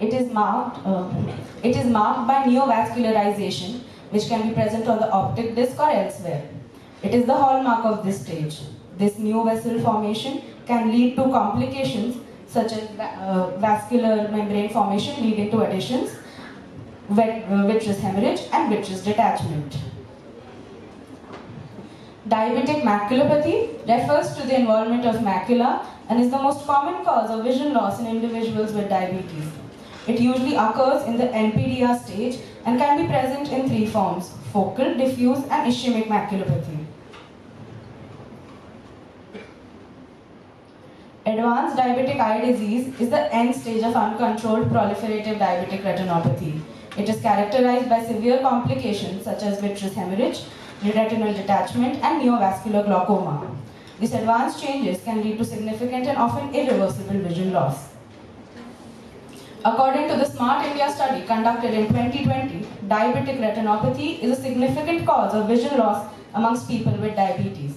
It is marked by neovascularization, which can be present on the optic disc or elsewhere. It is the hallmark of this stage. This new vessel formation can lead to complications such as vascular membrane formation leading to adhesions, vitreous hemorrhage, and vitreous detachment. Diabetic maculopathy refers to the involvement of macula and is the most common cause of vision loss in individuals with diabetes. It usually occurs in the NPDR stage and can be present in three forms: focal, diffuse, and ischemic maculopathy. Advanced diabetic eye disease is the end stage of uncontrolled proliferative diabetic retinopathy. It is characterized by severe complications such as vitreous hemorrhage, retinal detachment, and neovascular glaucoma. These advanced changes can lead to significant and often irreversible vision loss. According to the Smart India study conducted in 2020, diabetic retinopathy is a significant cause of vision loss amongst people with diabetes.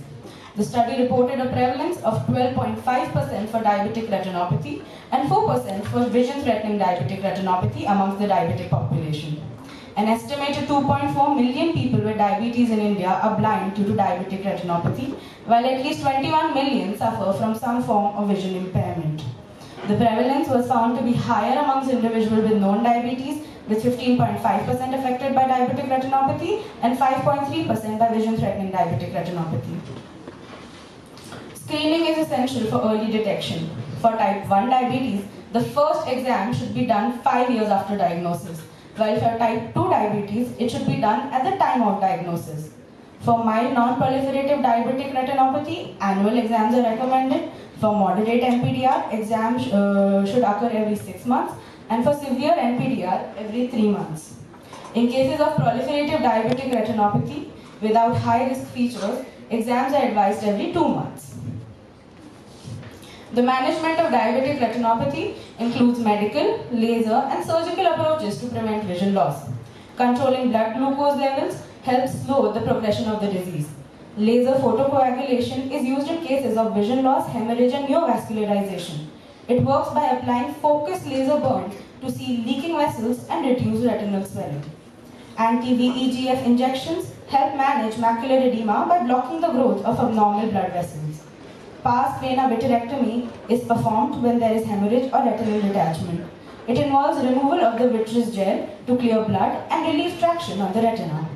The study reported a prevalence of 12.5% for diabetic retinopathy and 4% for vision-threatening diabetic retinopathy amongst the diabetic population. An estimated 2.4 million people with diabetes in India are blind due to diabetic retinopathy, while at least 21 million suffer from some form of vision impairment. The prevalence was found to be higher amongst individuals with known diabetes, with 15.5% affected by diabetic retinopathy and 5.3% by vision-threatening diabetic retinopathy. Screening is essential for early detection. For type 1 diabetes, the first exam should be done 5 years after diagnosis, while for type 2 diabetes, it should be done at the time of diagnosis. For mild non-proliferative diabetic retinopathy, annual exams are recommended. For moderate NPDR, exams should occur every 6 months, and for severe NPDR, every 3 months. In cases of proliferative diabetic retinopathy without high-risk features, exams are advised every 2 months. The management of diabetic retinopathy includes medical, laser, and surgical approaches to prevent vision loss. Controlling blood glucose levels helps slow the progression of the disease. Laser photocoagulation is used in cases of vision loss, hemorrhage, and neovascularization. It works by applying focused laser burns to see leaking vessels and reduce retinal swelling. Anti-VEGF injections help manage macular edema by blocking the growth of abnormal blood vessels. Pars vena vitrectomy is performed when there is hemorrhage or retinal detachment. It involves removal of the vitreous gel to clear blood and relieve traction on the retina.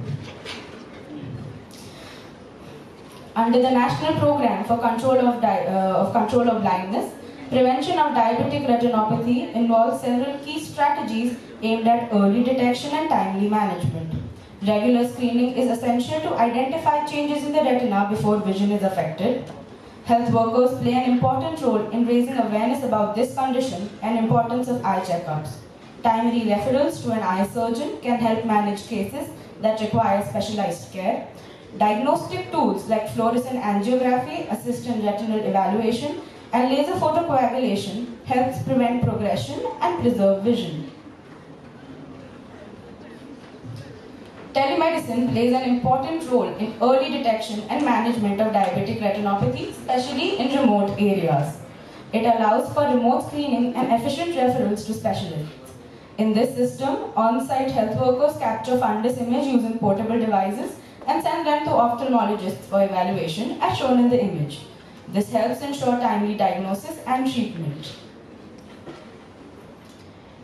Under the National Program for Control of Blindness, prevention of diabetic retinopathy involves several key strategies aimed at early detection and timely management. Regular screening is essential to identify changes in the retina before vision is affected. Health workers play an important role in raising awareness about this condition and importance of eye checkups. Timely referrals to an eye surgeon can help manage cases that require specialized care. Diagnostic tools like fluorescent angiography assist in retinal evaluation, and laser photocoagulation helps prevent progression and preserve vision. Telemedicine plays an important role in early detection and management of diabetic retinopathy, especially in remote areas. It allows for remote screening and efficient referrals to specialists. In this system, on-site health workers capture fundus image using portable devices and send them to ophthalmologists for evaluation, as shown in the image. This helps ensure timely diagnosis and treatment.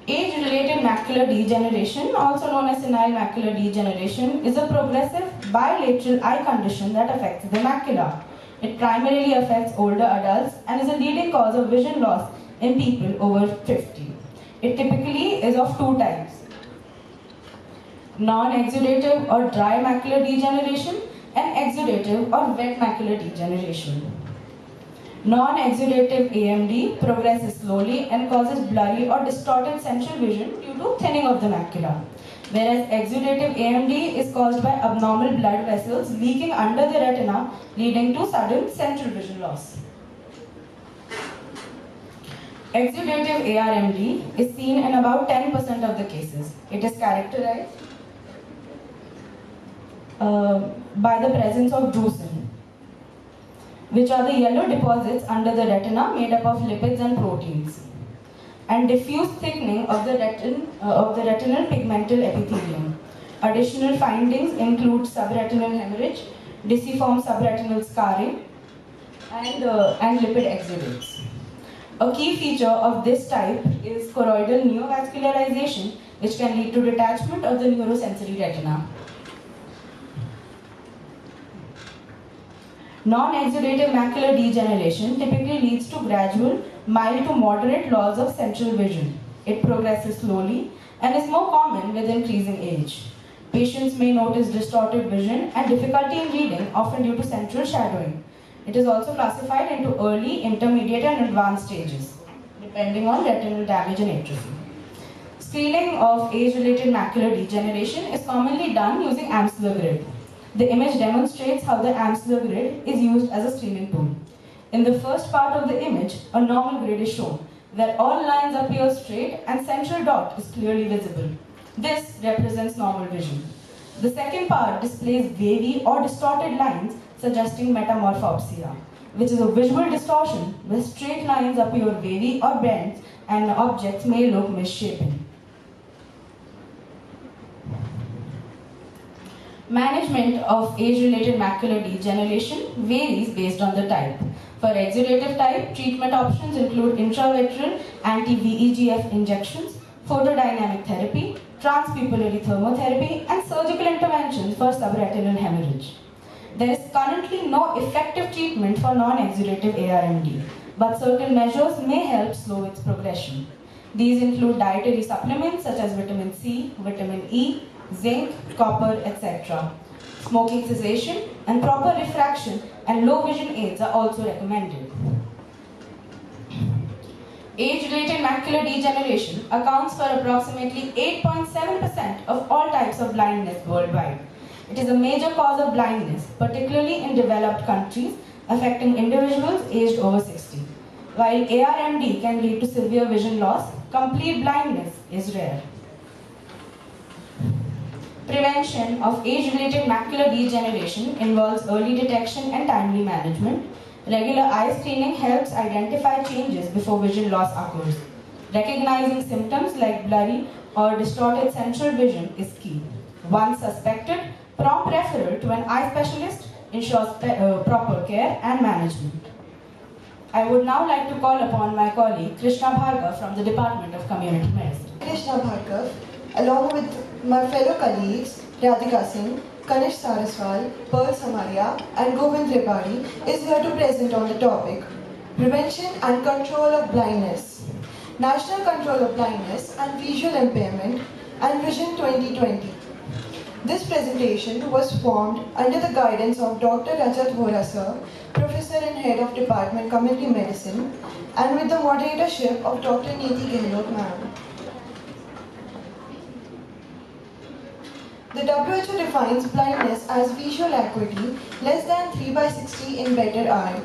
Age-related macular degeneration, also known as senile macular degeneration, is a progressive bilateral eye condition that affects the macula. It primarily affects older adults and is a leading cause of vision loss in people over 50. It typically is of two types: non-exudative or dry macular degeneration and exudative or wet macular degeneration. Non-exudative AMD progresses slowly and causes blurry or distorted central vision due to thinning of the macula, whereas exudative AMD is caused by abnormal blood vessels leaking under the retina, leading to sudden central vision loss. Exudative ARMD is seen in about 10% of the cases. It is characterized by the presence of drusen, which are the yellow deposits under the retina made up of lipids and proteins, and diffuse thickening of the retinal pigmental epithelium. Additional findings include subretinal hemorrhage, deciform subretinal scarring, and lipid exudates. A key feature of this type is choroidal neovascularization which can lead to detachment of the neurosensory retina. Non-exudative macular degeneration typically leads to gradual, mild to moderate loss of central vision. It progresses slowly and is more common with increasing age. Patients may notice distorted vision and difficulty in reading, often due to central shadowing. It is also classified into early, intermediate, and advanced stages, depending on retinal damage and atrophy. Screening of age-related macular degeneration is commonly done using Amsler grid. The image demonstrates how the Amsler grid is used as a screening tool. In the first part of the image, a normal grid is shown, where all lines appear straight and central dot is clearly visible. This represents normal vision. The second part displays wavy or distorted lines suggesting metamorphopsia, which is a visual distortion where straight lines appear wavy or bent and objects may look misshapen. Management of age-related macular degeneration varies based on the type. For exudative type, treatment options include intravitreal anti-VEGF injections, photodynamic therapy, transpupillary thermotherapy, and surgical interventions for subretinal hemorrhage. There is currently no effective treatment for non-exudative ARMD, but certain measures may help slow its progression. These include dietary supplements such as vitamin C, vitamin E, zinc, copper, etc. Smoking cessation and proper refraction and low vision aids are also recommended. Age-related macular degeneration accounts for approximately 8.7% of all types of blindness worldwide. It is a major cause of blindness, particularly in developed countries, affecting individuals aged over 60. While ARMD can lead to severe vision loss, complete blindness is rare. Prevention of age-related macular degeneration involves early detection and timely management. Regular eye screening helps identify changes before vision loss occurs. Recognizing symptoms like blurry or distorted central vision is key. Once suspected, prompt referral to an eye specialist ensures proper care and management. I would now like to call upon my colleague Krishna Bhargava from the Department of Community Medicine. Krishna Bhargava, along with my fellow colleagues Radhika Singh, Kanish Saraswal, Pearl Samaria, and Govind Tripadi, is here to present on the topic Prevention and Control of Blindness, National Control of Blindness and Visual Impairment and Vision 2020. This presentation was formed under the guidance of Dr. Rajat Vora Sir, Professor and Head of Department Community Medicine, and with the moderatorship of Dr. Neeti Gehlot Ma'am. The WHO defines blindness as visual acuity less than 3 by 60 in better eye.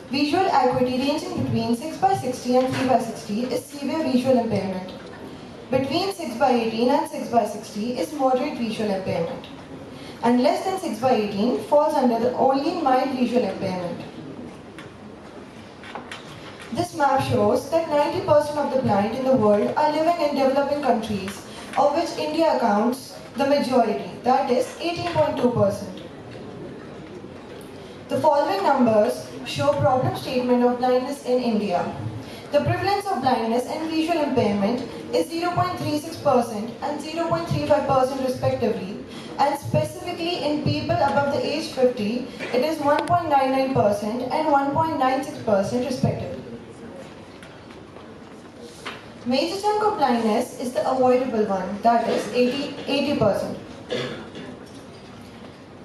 Visual acuity ranging between 6 by 60 and 3 by 60 is severe visual impairment. Between 6 by 18 and 6 by 60 is moderate visual impairment. And less than 6 by 18 falls under the only mild visual impairment. This map shows that 90% of the blind in the world are living in developing countries, of which India accounts the majority, that is 18.2%. The following numbers show problem statement of blindness in India. The prevalence of blindness and visual impairment is 0.36% and 0.35% respectively, and specifically in people above the age 50, it is 1.99% and 1.96% respectively. Major chunk of blindness is the avoidable one, that is 80%.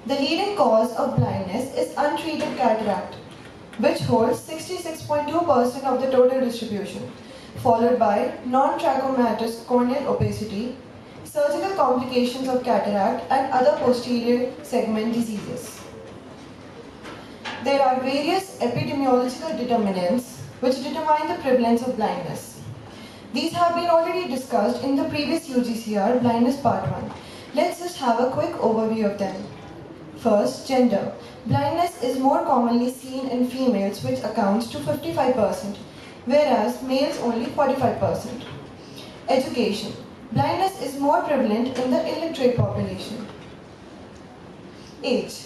The leading cause of blindness is untreated cataract, which holds 66.2% of the total distribution, followed by non-trachomatous corneal opacity, surgical complications of cataract, and other posterior segment diseases. There are various epidemiological determinants which determine the prevalence of blindness. These have been already discussed in the previous UGCR Blindness Part 1. Let's just have a quick overview of them. First, gender. Blindness is more commonly seen in females, which accounts to 55%, whereas males only 45%. Education. Blindness is more prevalent in the illiterate population. Age.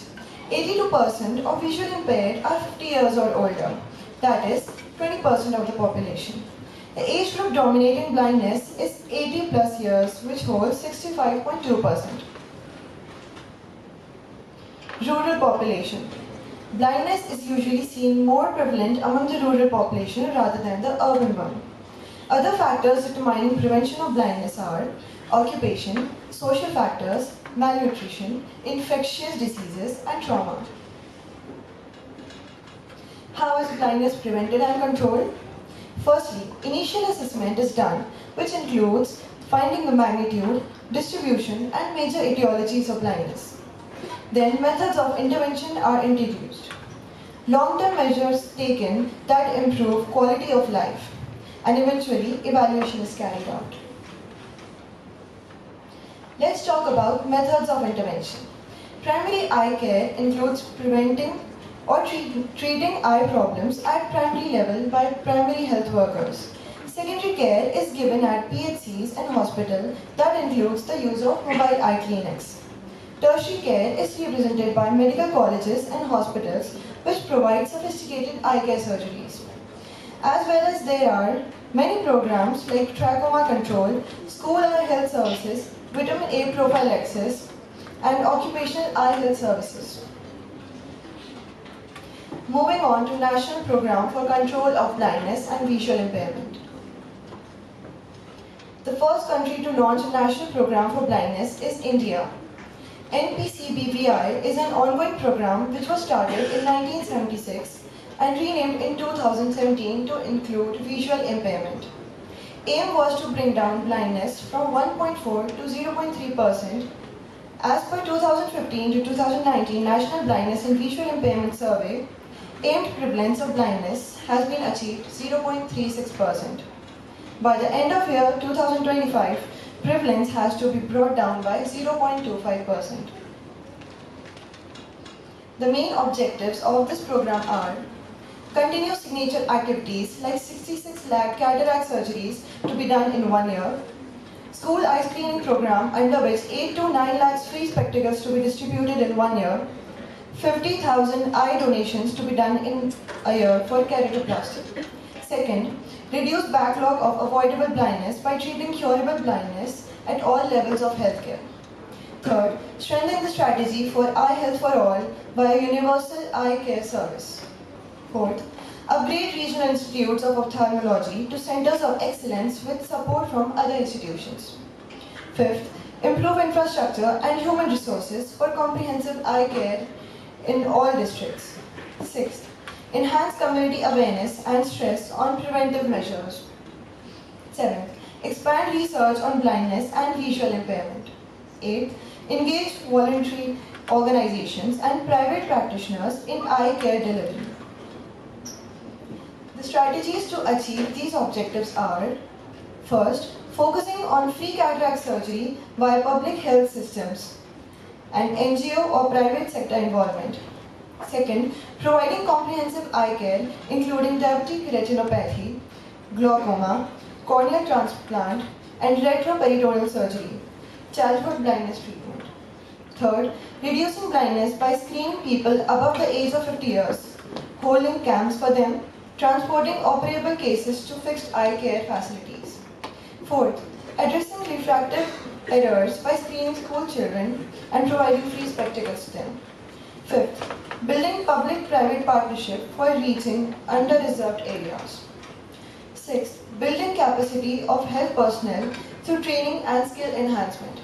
82% of visually impaired are 50 years or older, that is 20% of the population. The age group dominating blindness is 80 plus years, which holds 65.2%. Rural population. Blindness is usually seen more prevalent among the rural population rather than the urban one. Other factors determining prevention of blindness are occupation, social factors, malnutrition, infectious diseases, and trauma. How is blindness prevented and controlled? Firstly, initial assessment is done, which includes finding the magnitude, distribution, and major etiologies of blindness. Then methods of intervention are introduced. Long-term measures taken that improve quality of life, and eventually evaluation is carried out. Let's talk about methods of intervention. Primary eye care includes preventing or treating eye problems at primary level by primary health workers. Secondary care is given at PHCs and hospitals that includes the use of mobile eye clinics. Tertiary care is represented by medical colleges and hospitals which provide sophisticated eye care surgeries. As well as there are many programs like glaucoma control, school eye health services, vitamin A prophylaxis, and occupational eye health services. Moving on to National Program for Control of Blindness and Visual Impairment. The first country to launch a national program for blindness is India. NPCBVI is an ongoing program which was started in 1976 and renamed in 2017 to include visual impairment. Aim was to bring down blindness from 1.4 to 0.3%. As per 2015 to 2019 National Blindness and Visual Impairment Survey, aimed prevalence of blindness has been achieved 0.36%. By the end of year 2025, prevalence has to be brought down by 0.25%. The main objectives of this program are continue signature activities like 66 lakh cataract surgeries to be done in 1 year, school eye screening program under which 8 to 9 lakhs free spectacles to be distributed in 1 year, 50,000 eye donations to be done in a year for keratoplasty. Second, reduce backlog of avoidable blindness by treating curable blindness at all levels of healthcare. Third, strengthen the strategy for eye health for all via universal eye care service. Fourth, upgrade regional institutes of ophthalmology to centers of excellence with support from other institutions. Fifth, improve infrastructure and human resources for comprehensive eye care in all districts. Sixth, enhance community awareness and stress on preventive measures. Seventh, expand research on blindness and visual impairment. Eighth, engage voluntary organizations and private practitioners in eye care delivery. The strategies to achieve these objectives are: first, focusing on free cataract surgery via public health systems and NGO or private sector involvement. Second, providing comprehensive eye care including diabetic retinopathy, glaucoma, corneal transplant, and retroperitoneal surgery, childhood blindness treatment. Third, reducing blindness by screening people above the age of 50 years, holding camps for them, transporting operable cases to fixed eye care facilities. Fourth, addressing refractive errors by screening school children and providing free spectacles to them. Fifth, building public-private partnership for reaching under-reserved areas. Sixth, building capacity of health personnel through training and skill enhancement.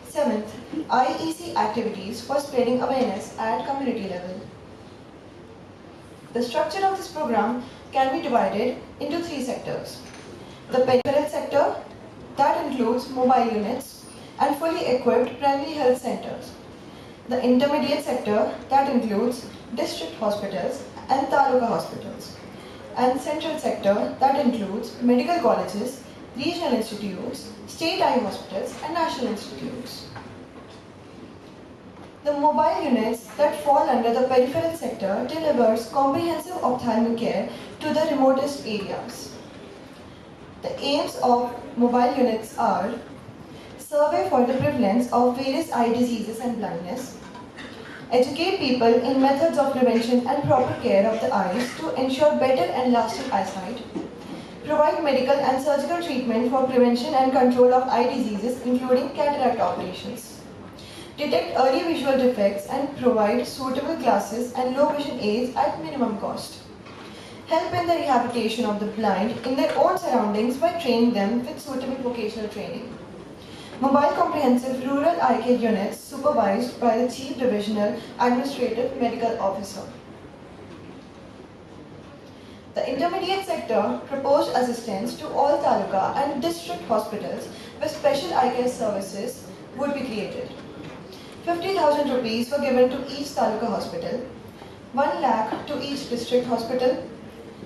Seventh, IEC activities for spreading awareness at community level. The structure of this program can be divided into 3 sectors. The peripheral sector, that includes mobile units and fully equipped primary health centers. The intermediate sector, that includes district hospitals and taluka hospitals. And central sector, that includes medical colleges, regional institutes, state eye hospitals, and national institutes. The mobile units that fall under the peripheral sector delivers comprehensive ophthalmic care to the remotest areas. The aims of mobile units are: survey for the prevalence of various eye diseases and blindness, educate people in methods of prevention and proper care of the eyes to ensure better and lasting eyesight, provide medical and surgical treatment for prevention and control of eye diseases including cataract operations, detect early visual defects and provide suitable glasses and low vision aids at minimum cost, help in the rehabilitation of the blind in their own surroundings by training them with suitable vocational training. Mobile Comprehensive Rural Eye Care Units supervised by the Chief Divisional Administrative Medical Officer. The intermediate sector proposed assistance to all taluka and district hospitals where special eye care services would be created. 50,000 rupees were given to each taluka hospital, 1 lakh to each district hospital.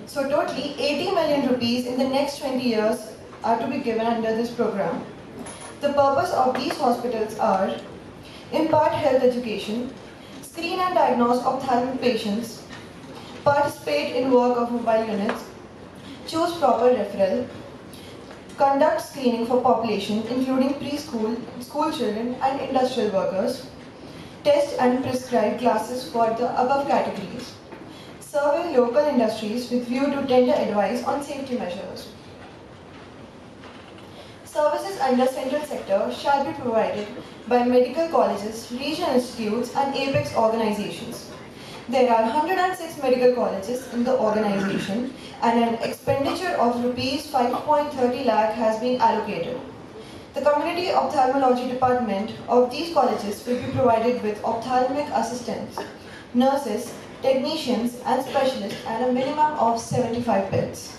So totally 80 million rupees in the next 20 years are to be given under this program. The purpose of these hospitals are impart health education, screen and diagnose ophthalmic patients, participate in work of mobile units, choose proper referral, conduct screening for population including preschool, school children and industrial workers, test and prescribe glasses for the above categories, survey local industries with view to tender advice on safety measures. Services under central sector shall be provided by medical colleges, regional institutes and apex organizations. There are 106 medical colleges in the organization and an expenditure of rupees 5.30 lakh has been allocated. The community ophthalmology department of these colleges will be provided with ophthalmic assistants, nurses, technicians and specialists and a minimum of 75 beds.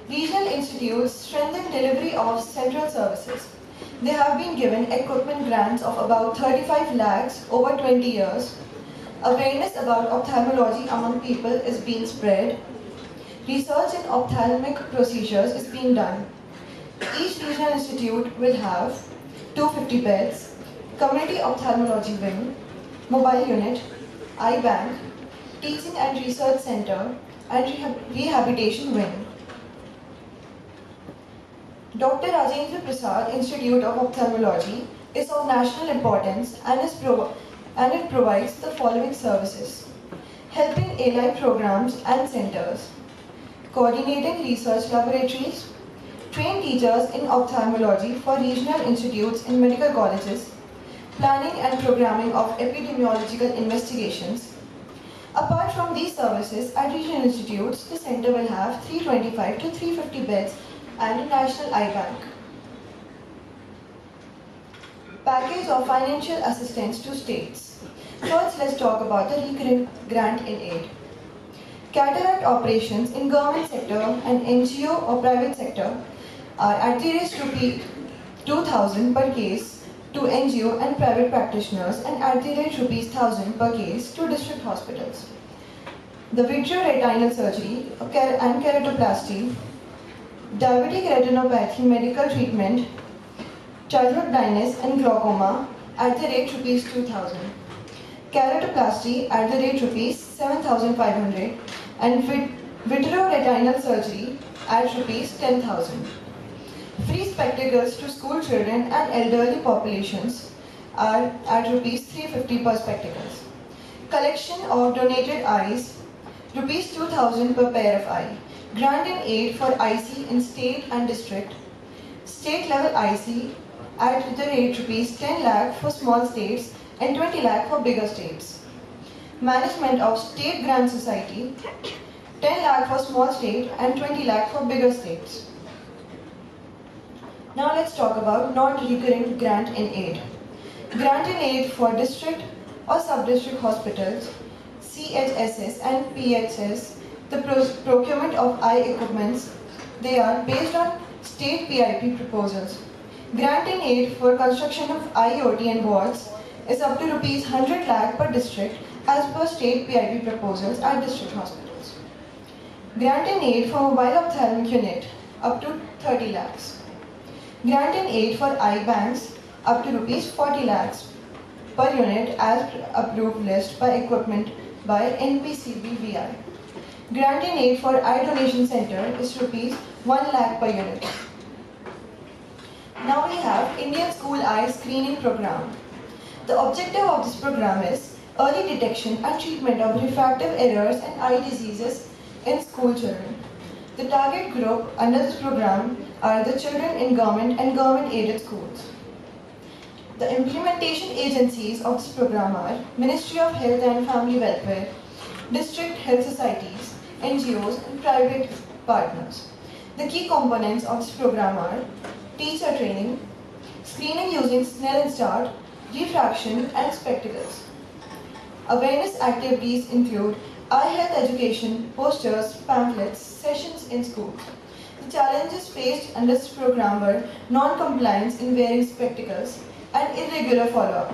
Regional institutes strengthen delivery of central services. They have been given equipment grants of about 35 lakhs over 20 years. Awareness about ophthalmology among people is being spread. Research in ophthalmic procedures is being done. Each regional institute will have 250 beds, community ophthalmology wing, mobile unit, eye bank, teaching and research center, and rehabilitation wing. Dr. Rajendra Prasad Institute of Ophthalmology is of national importance and it provides the following services: helping ALI programs and centers, coordinating research laboratories, train teachers in ophthalmology for regional institutes in medical colleges, planning and programming of epidemiological investigations. Apart from these services, at regional institutes, the center will have 325 to 350 beds and a national eye bank. Package of financial assistance to states. First, let's talk about the recurrent grant in aid. Cataract operations in government sector and NGO or private sector are at the rate rupees 2,000 per case to NGO and private practitioners and at the rate rupees 1,000 per case to district hospitals. The vitreoretinal surgery and keratoplasty, diabetic retinopathy medical treatment, childhood blindness and glaucoma at the rate rupees 2,000. Keratoplasty at the rate rupees 7,500 and vitreoretinal surgery at rupees 10,000. Free spectacles to school children and elderly populations are at rupees 350 per spectacles. Collection of donated eyes, rupees 2,000 per pair of eye. Grant in aid for IC in state and district. State level IC at the rate rupees 10 lakh for small states and 20 lakh for bigger states. Management of State Grant Society, 10 lakh for small state and 20 lakh for bigger states. Now let's talk about non-recurring grant in aid. Grant in aid for district or sub-district hospitals, CHSS and PHS, the procurement of eye equipments, they are based on state PIP proposals. Grant in aid for construction of IoT and wards is up to rupees 100 lakh per district as per state PIP proposals at district hospitals. Grant in aid for mobile ophthalmic unit up to 30 lakhs. Grant in aid for eye banks up to rupees 40 lakhs per unit as approved list by equipment by NPCBVI. Grant in aid for eye donation center is rupees 1 lakh per unit. Now we have Indian School Eye Screening Program. The objective of this program is early detection and treatment of refractive errors and eye diseases in school children. The target group under this program are the children in government and government-aided schools. The implementation agencies of this program are Ministry of Health and Family Welfare, district health societies, NGOs, and private partners. The key components of this program are teacher training, screening using Snell and Start, refraction, and spectacles. Awareness activities include eye health education, posters, pamphlets, sessions in schools. The challenges faced under this program were non-compliance in wearing spectacles and irregular follow-up.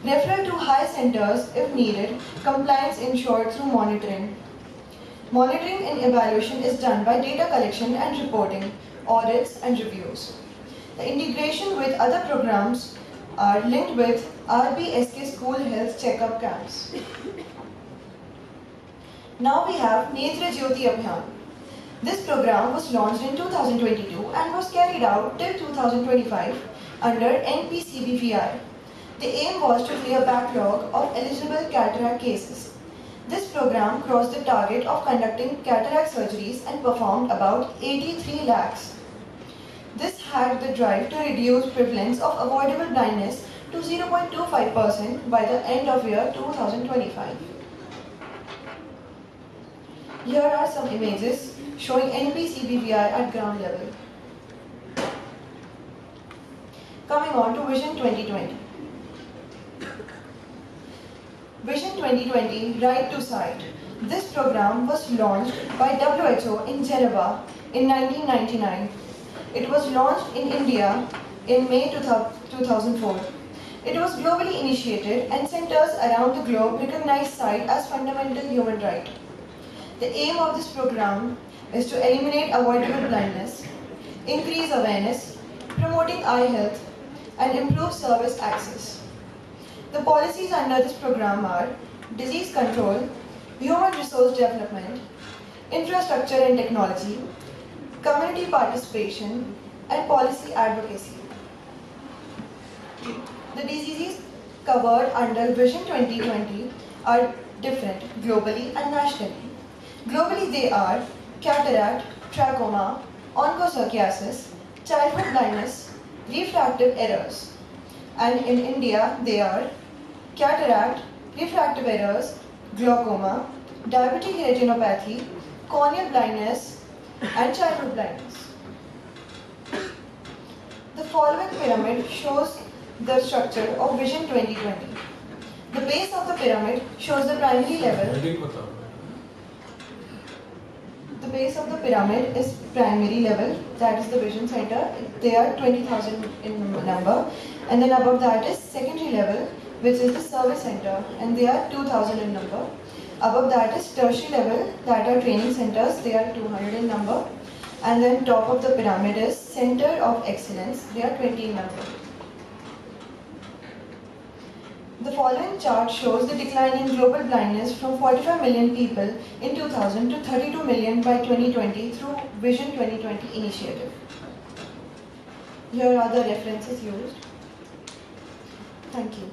Referral to high centers if needed, compliance ensured through monitoring. Monitoring and evaluation is done by data collection and reporting, audits and reviews. The integration with other programs are linked with RBSK school health checkup camps. Now we have Netra Jyoti Abhiyan. This program was launched in 2022 and was carried out till 2025 under NPCBVI. The aim was to clear backlog of eligible cataract cases. This program crossed the target of conducting cataract surgeries and performed about 83 lakhs. This had the drive to reduce prevalence of avoidable blindness to 0.25% by the end of year 2025. Here are some images showing NPCBVI at ground level. Coming on to Vision 2020. Vision 2020 Right to Sight. This program was launched by WHO in Geneva in 1999. It was launched in India in May 2004. It was globally initiated and centers around the globe recognize sight as fundamental human right. The aim of this program is to eliminate avoidable blindness, increase awareness, promoting eye health, and improve service access. The policies under this program are disease control, human resource development, infrastructure and technology, community participation, and policy advocacy. The diseases covered under Vision 2020 are different globally and nationally. Globally they are cataract, trachoma, onchocerciasis, childhood blindness, refractive errors. And in India they are cataract, refractive errors, glaucoma, diabetic retinopathy, corneal blindness, and childhood blindness. The following pyramid shows the structure of Vision 2020. The base of the pyramid shows the primary level. The base of the pyramid is primary level, that is the vision center. They are 20,000 in number. And then above that is secondary level, which is the service center, and they are 2,000 in number. Above that is tertiary level, that are training centers, they are 200 in number. And then top of the pyramid is center of excellence, they are 20 in number. The following chart shows the decline in global blindness from 45 million people in 2000 to 32 million by 2020 through Vision 2020 initiative. Here are the references used. Thank you.